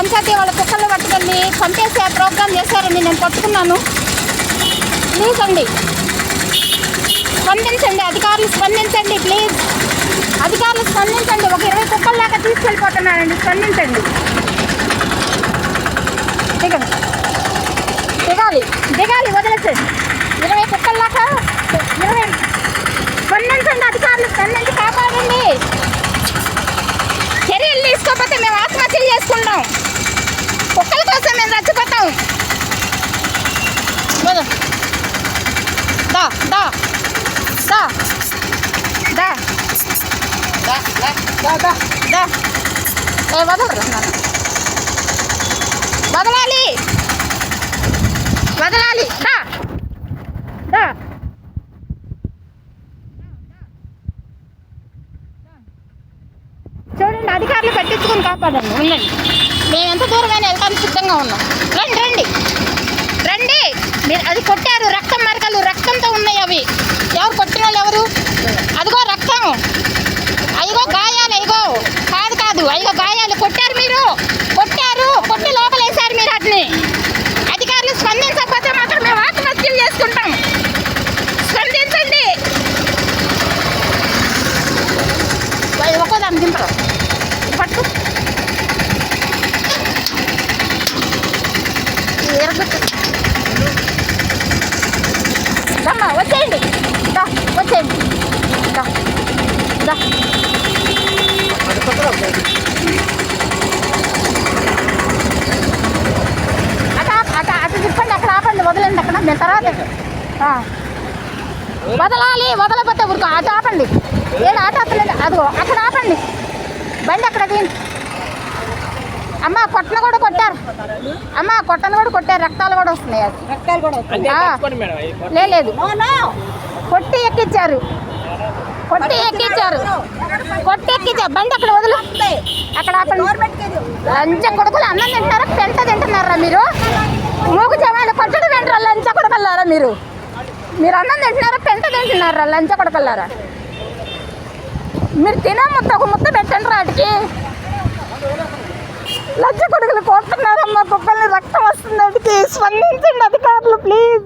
పంచాయతీ వాళ్ళ కుక్కలు పట్టుకెళ్ళి చంపేసే ప్రోగ్రామ్ చేశారండి. నేను పట్టుకున్నాను. ప్లీజ్ అండి స్పందించండి, అధికారులు స్పందించండి. ప్లీజ్ అధికారులు స్పందించండి. ఒక 20 కుక్కల దాకా తీసుకెళ్ళిపోతున్నారండి. స్పందించండి. దిగాలి దిగాలి వదిలేసండి. 20 కుక్కల దాకా 20 స్పందించండి. అధికారులు స్పందించి కాపాడండి. చర్యలు తీసుకోకపోతే మేము ఆత్మహత్యలు చేసుకుంటాం. కుక్కల కోసం మేము చచ్చిపోతాం. దా దా దా దా దా దా దా దా వదలరు నాన్న. వదలాలి వదలాలి. దా దా చూడండి, అధికారులు పట్టించుకుని కాపాడండి. ఉండండి, మేము ఎంత దూరమైనా వెళ్తానికి సిద్ధంగా ఉన్నాం. రండి రండి రండి. మీరు అది కొట్టారు, రక్తం మరకలు రక్తంతో ఉన్నాయి. అవి ఎవరు కొట్టిన వాళ్ళు ఎవరు? అదిగో రక్తం, అదిగో గాయాలు. అదిగో కాదు కాదు, అదిగో గాయాలు. కొట్టారు మీరు, కొట్టారు, కొట్టి లోపలేశారు మీరు వాటిని. అధికారులు స్పందించకపోతే మాత్రం మేము ఆత్మహత్యలు చేసుకుంటాం. స్పందించండి. ఒక్కోదాన్ని దింపరు. పట్టు దమ్మా, వచ్చేయండి. దా వచ్చేయండి. దా దా అటు తిప్పండి. అక్కడ ఆపండి, వదలండి. అక్కడ మేము తర్వాత వదలాలి. వదలకపోతే ఊరుకో. అటు ఆపండి. ఏడు ఆట ఆపలేదు. అదిగో అక్కడ ఆపండి. బండి అక్కడ తీయండి. అమ్మ కొట్టను కూడా కొట్టారు. అమ్మ కొట్టను కూడా కొట్టారు. రక్తాలు కూడా వస్తున్నాయి. లేదు కొట్టి ఎక్కించారు. కొట్టి ఎక్కించారు. బండి అక్కడ వదులు. అక్కడ ఆపండి. లంచ కొడుకులు అన్నం తింటున్నారా? పెంట తింటున్నారా మీరు? మూగు జవాళ్ళు కొట్టడం ఏంటారా? లంచ కొడుకులారా మీరు? మీరు అన్నం తింటున్నారా? పెంట తింటున్నారా? లంచ కొడుకులారా మీరు? తినే ముద్ద ఒక ముద్ద పెట్టండి వాటికి. లంచ కొడుకులు కొడుతున్నారమ్మా కుక్కల్ని. రక్తం వస్తుంది. వాటికి స్పందించండి అధికారులు ప్లీజ్.